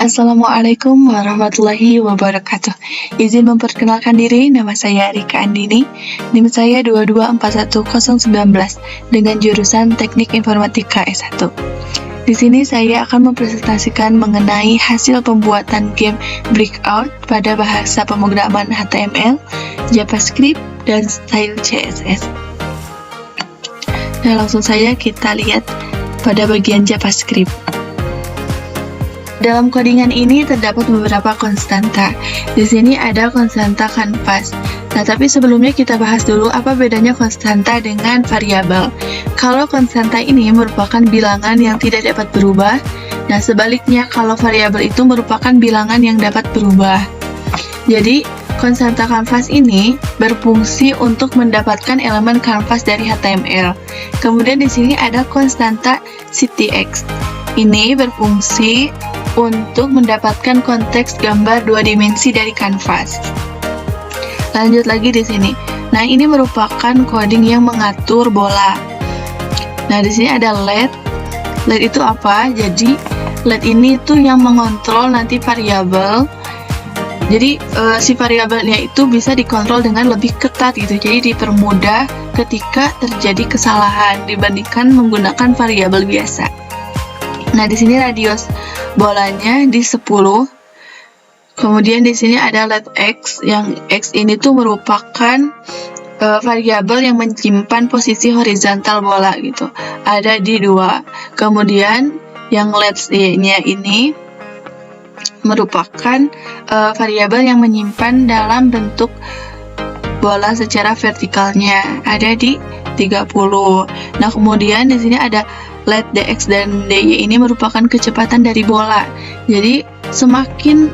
Assalamualaikum warahmatullahi wabarakatuh. Izin memperkenalkan diri, nama saya Rika Andini, NIM saya 2241019 dengan jurusan Teknik Informatika S1. Di sini saya akan mempresentasikan mengenai hasil pembuatan game Breakout pada bahasa pemrograman HTML, JavaScript, dan style CSS. Nah, langsung saja kita lihat pada bagian JavaScript. Dalam codingan ini terdapat beberapa konstanta. Di sini ada konstanta kanvas. Nah, tapi sebelumnya kita bahas dulu apa bedanya konstanta dengan variabel. Kalau konstanta ini merupakan bilangan yang tidak dapat berubah. Nah, sebaliknya kalau variabel itu merupakan bilangan yang dapat berubah. Jadi, konstanta kanvas ini berfungsi untuk mendapatkan elemen kanvas dari HTML. Kemudian di sini ada konstanta CTX. Ini berfungsi untuk mendapatkan konteks gambar dua dimensi dari kanvas. Lanjut lagi di sini. Nah, ini merupakan coding yang mengatur bola. Nah, di sini ada LED. LED itu apa? Jadi, LED ini tuh yang mengontrol nanti variabel. Jadi, si variabelnya itu bisa dikontrol dengan lebih ketat gitu. Jadi, dipermudah ketika terjadi kesalahan dibandingkan menggunakan variabel biasa. Nah, di sini radius bolanya di 10. Kemudian di sini ada LED X, yang X ini tuh merupakan variabel yang menyimpan posisi horizontal bola gitu. Ada di 2. Kemudian yang LED Y-nya ini merupakan variabel yang menyimpan dalam bentuk bola secara vertikalnya. Ada di 30. Nah, kemudian di sini ada LED DX dan DY ini merupakan kecepatan dari bola. Jadi, semakin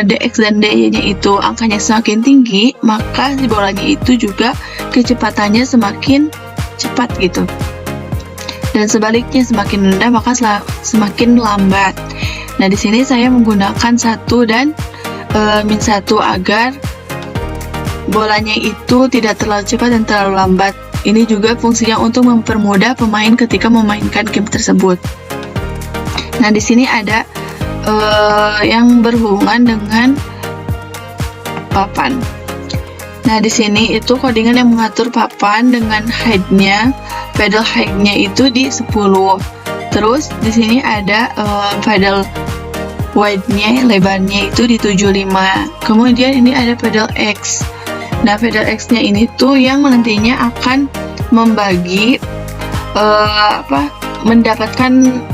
DX dan DY-nya itu angkanya semakin tinggi, maka si bolanya itu juga kecepatannya semakin cepat gitu. Dan sebaliknya, semakin rendah maka semakin lambat. Nah, di sini saya menggunakan 1 dan -1 agar bolanya itu tidak terlalu cepat dan terlalu lambat. Ini juga fungsinya untuk mempermudah pemain ketika memainkan game tersebut. Nah, di sini ada yang berhubungan dengan papan. Nah, di sini itu codingan yang mengatur papan dengan height-nya, pedal height-nya itu di 10. Terus di sini ada pedal width-nya, lebarnya itu di 75. Kemudian ini ada pedal X. Nah, pedal X-nya ini tuh yang nantinya akan membagi mendapatkan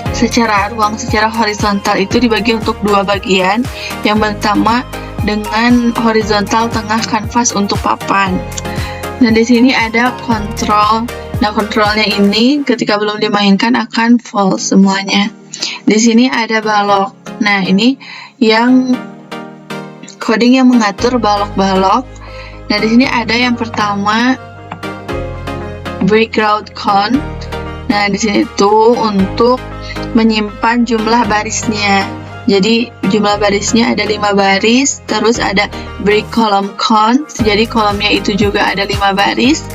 secara ruang secara horizontal itu dibagi untuk 2 bagian. Yang pertama dengan horizontal tengah kanvas untuk papan. Nah, di sini ada kontrol. Nah, kontrolnya ini ketika belum dimainkan akan false semuanya. Di sini ada balok. Nah, ini yang coding yang mengatur balok-balok. Nah, di sini ada yang pertama breakout count. Nah, di sini tuh untuk menyimpan jumlah barisnya. Jadi jumlah barisnya ada 5 baris, terus ada break column count. Jadi kolomnya itu juga ada 5 baris.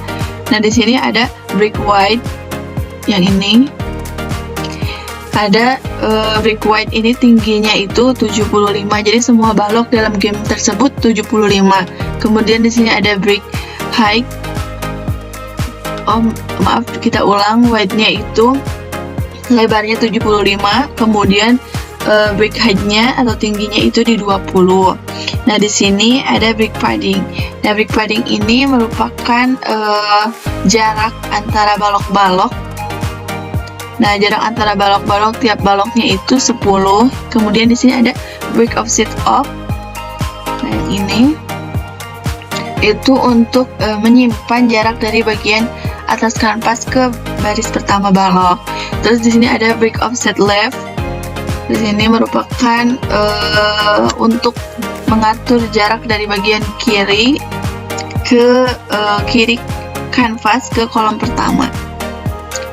Nah, di sini ada break width yang ini. Ada break width ini tingginya itu 75. Jadi semua balok dalam game tersebut 75. Kemudian di sini ada break height. Kita ulang, width-nya itu lebarnya 75. Kemudian break height-nya atau tingginya itu di 20. Nah, di sini ada break padding. Nah, break padding ini merupakan jarak antara balok-balok. Nah, jarak antara balok-balok, tiap baloknya itu 10. Kemudian di sini ada break offset off. Nah, ini itu untuk menyimpan jarak dari bagian atas kanvas ke baris pertama balok. Terus di sini ada break offset left. Di sini merupakan untuk mengatur jarak dari bagian kiri ke kiri kanvas ke kolom pertama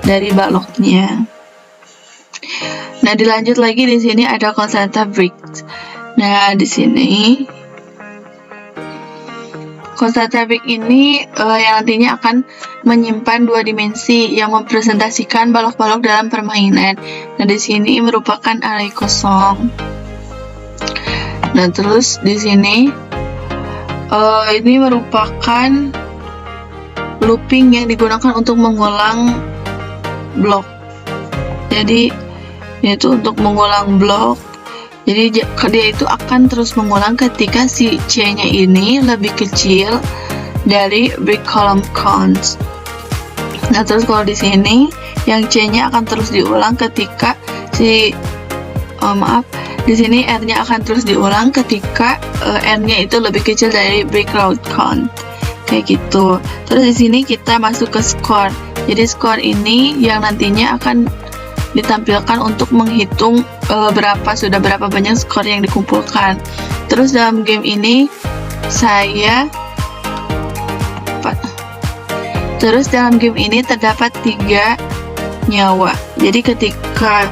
dari baloknya. Nah, dilanjut lagi di sini ada konstanta break. Nah, di sini Konstanta Big ini yang nantinya akan menyimpan 2 dimensi yang mempresentasikan balok-balok dalam permainan. Nah, di sini merupakan array kosong. Nah, terus di sini ini merupakan looping yang digunakan untuk mengulang blok. Jadi yaitu untuk mengulang blok. Jadi dia itu akan terus mengulang ketika si C-nya ini lebih kecil dari break column count. Nah, terus kalau di sini yang C-nya akan terus diulang ketika di sini R-nya akan terus diulang ketika R-nya itu lebih kecil dari breakout count. Kayak gitu. Terus di sini kita masuk ke score. Jadi score ini yang nantinya akan ditampilkan untuk menghitung sudah berapa banyak skor yang dikumpulkan. Terus dalam game ini terdapat 3 nyawa. Jadi ketika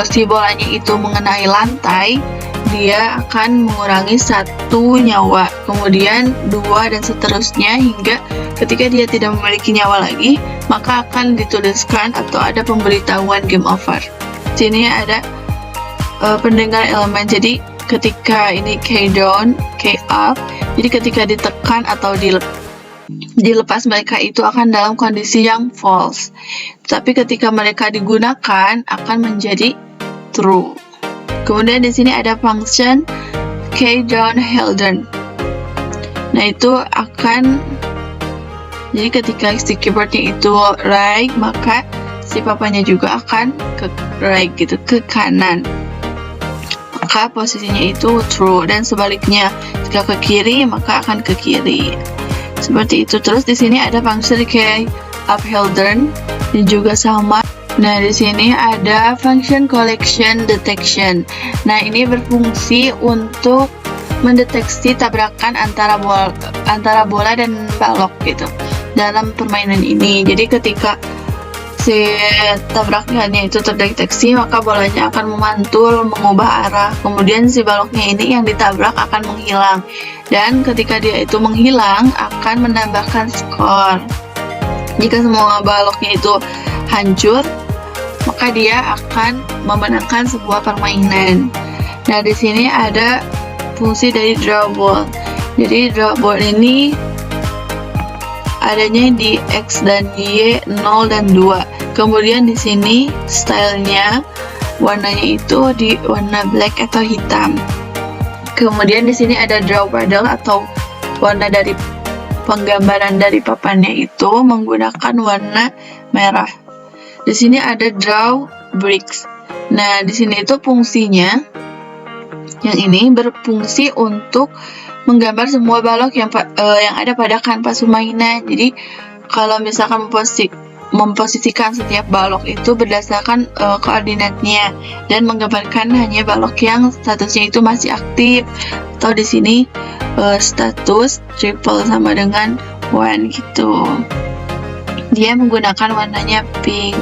si bolanya itu mengenai lantai, dia akan mengurangi 1 nyawa, kemudian 2 dan seterusnya hingga ketika dia tidak memiliki nyawa lagi, maka akan dituliskan atau ada pemberitahuan game over. Sini ada pendengar elemen. Jadi ketika ini K down, K up, jadi ketika ditekan atau dilepas, mereka itu akan dalam kondisi yang false. Tapi ketika mereka digunakan akan menjadi true. Kemudian di sini ada function K down hidden. Nah, itu akan jadi ketika si keyboardnya itu right, maka si papanya juga akan ke right gitu, ke kanan. Maka posisinya itu true, dan sebaliknya jika ke kiri maka akan ke kiri. Seperti itu. Terus di sini ada function K up hidden dan juga sama. Nah, di sini ada function collection detection. Nah, ini berfungsi untuk mendeteksi tabrakan antara bola dan balok gitu dalam permainan ini. Jadi ketika si tabrakannya itu terdeteksi, maka bolanya akan memantul, mengubah arah. Kemudian si baloknya ini yang ditabrak akan menghilang. Dan ketika dia itu menghilang, akan menambahkan skor. Jika semua baloknya itu hancur, maka dia akan memenangkan sebuah permainan. Nah, di sini ada fungsi dari draw ball. Jadi draw ball ini adanya di X dan Y, 0 dan 2. Kemudian di sini stylenya warnanya itu di warna black atau hitam. Kemudian di sini ada draw paddle atau warna dari penggambaran dari papannya itu menggunakan warna merah. Di sini ada draw bricks. Nah, di sini itu fungsinya yang ini berfungsi untuk menggambar semua balok yang ada pada kanvas permainan. Jadi kalau misalkan memposisikan setiap balok itu berdasarkan koordinatnya dan menggambarkan hanya balok yang statusnya itu masih aktif, atau di sini status triple sama dengan 1 gitu. Dia menggunakan warnanya pink.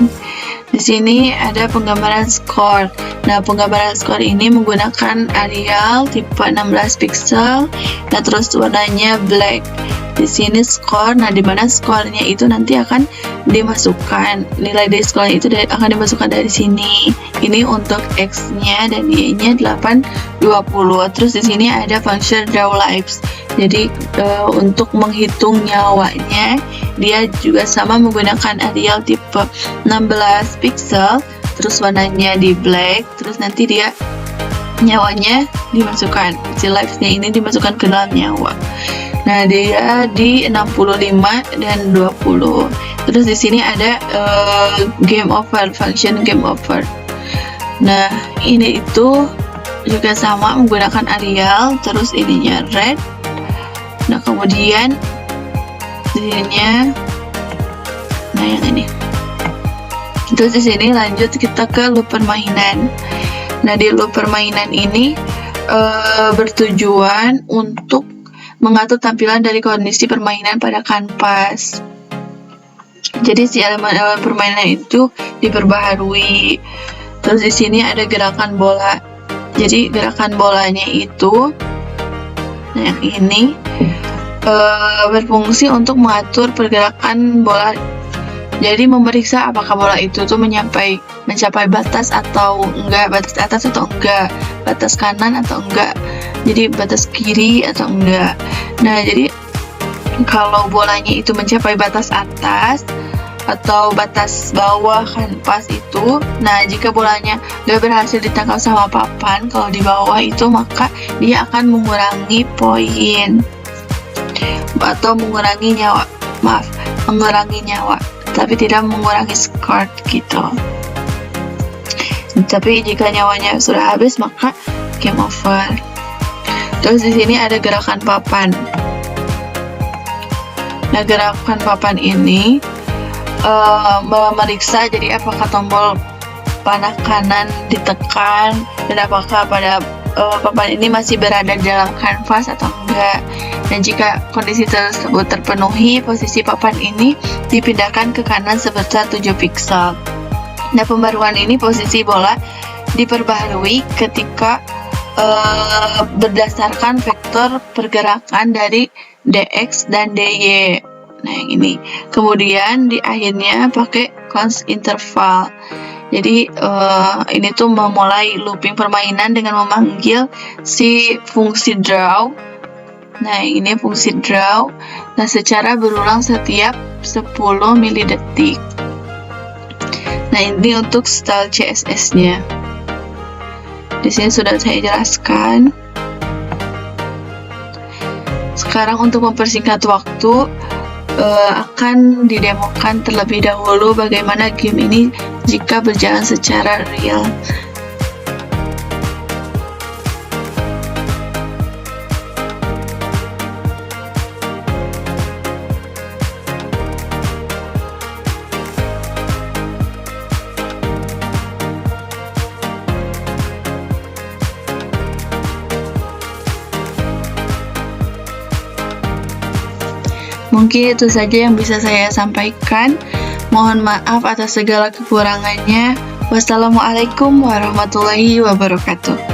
Di sini ada penggambaran skor. Nah, penggambaran skor ini menggunakan Arial tipe 16 pixel. Nah, terus warnanya black. Di sini skor. Nah, di mana skornya itu nanti akan dimasukkan. Nilai dari skornya itu akan dimasukkan dari sini. Ini untuk X-nya dan Y-nya 8, 20. Terus di sini ada function draw lives. Jadi untuk menghitung nyawanya, dia juga sama menggunakan Arial tipe 16 pixel, terus warnanya di black, terus nanti dia nyawanya dimasukkan, si lives-nya ini dimasukkan ke dalam nyawa. Nah, dia di 65 dan 20. Terus di sini ada game over, function game over. Nah, ini itu juga sama menggunakan Arial, terus ininya red. Nah, kemudian sininya, nah yang ini. Terus di sini lanjut kita ke loop permainan. Nah, di loop permainan ini bertujuan untuk mengatur tampilan dari kondisi permainan pada kanvas. Jadi si elemen-elemen permainan itu diperbaharui. Terus di sini ada gerakan bola. Jadi gerakan bolanya itu, nah yang ini berfungsi untuk mengatur pergerakan bola. Jadi memeriksa apakah bola itu tuh mencapai batas atau enggak, batas atas atau enggak, batas kanan atau enggak, jadi batas kiri atau enggak. Nah, jadi kalau bolanya itu mencapai batas atas atau batas bawah kanvas itu, nah jika bolanya gak berhasil ditangkap sama papan kalau di bawah itu, maka dia akan mengurangi poin atau mengurangi nyawa, tapi tidak mengurangi skor gitu. Tapi jika nyawanya sudah habis, maka game over. Terus di sini ada gerakan papan. Nah, gerakan papan ini memeriksa jadi apakah tombol panah kanan ditekan dan apakah pada papan ini masih berada dalam kanvas atau enggak. Dan jika kondisi tersebut terpenuhi, posisi papan ini dipindahkan ke kanan sebesar 7 pixel. Nah, pembaruan ini posisi bola diperbaharui ketika berdasarkan vektor pergerakan dari dx dan dy. Nah, yang ini. Kemudian di akhirnya pakai const interval. Jadi ini tuh memulai looping permainan dengan memanggil si fungsi draw. Nah, ini fungsi draw. Nah, secara berulang setiap 10 milidetik. Nah, ini untuk style CSS-nya. Di sini sudah saya jelaskan. Sekarang untuk mempersingkat waktu, akan didemokan terlebih dahulu bagaimana game ini jika berjalan secara real. Mungkin itu saja yang bisa saya sampaikan. Mohon maaf atas segala kekurangannya. Wassalamualaikum warahmatullahi wabarakatuh.